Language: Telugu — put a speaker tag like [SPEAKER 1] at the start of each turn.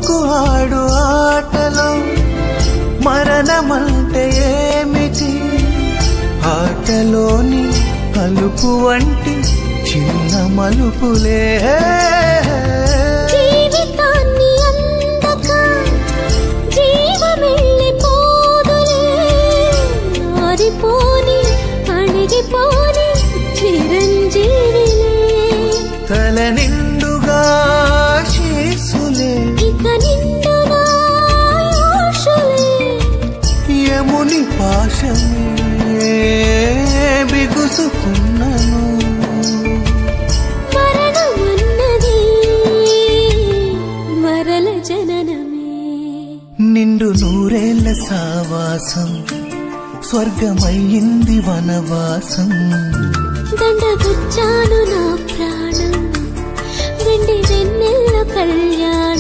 [SPEAKER 1] బతుకు ఆడు ఆటలో మరణమంటే ఏమిటి? ఆటలోని కలుపు వంటి చిన్న మలుపులే
[SPEAKER 2] జీవితాన్ని అందక జీవమెళ్ళిపోదులే, ఆరిపోని అణిగిపోని చిరంజీవిలే,
[SPEAKER 1] తల నిండుగా శీసులే
[SPEAKER 2] ఇక నిండునా ఆశలే,
[SPEAKER 1] యముని పాశమే బిగుసుకున్నను.
[SPEAKER 2] మరణమన్నది మరల జననమే,
[SPEAKER 1] నిండు నూరేళ్ల సావాసం స్వర్గమయ్యింది వనవాసం.
[SPEAKER 2] దండగుచ్చాను నా ప్రాణం వెండి వెన్నెల్ల కళ్యాణం.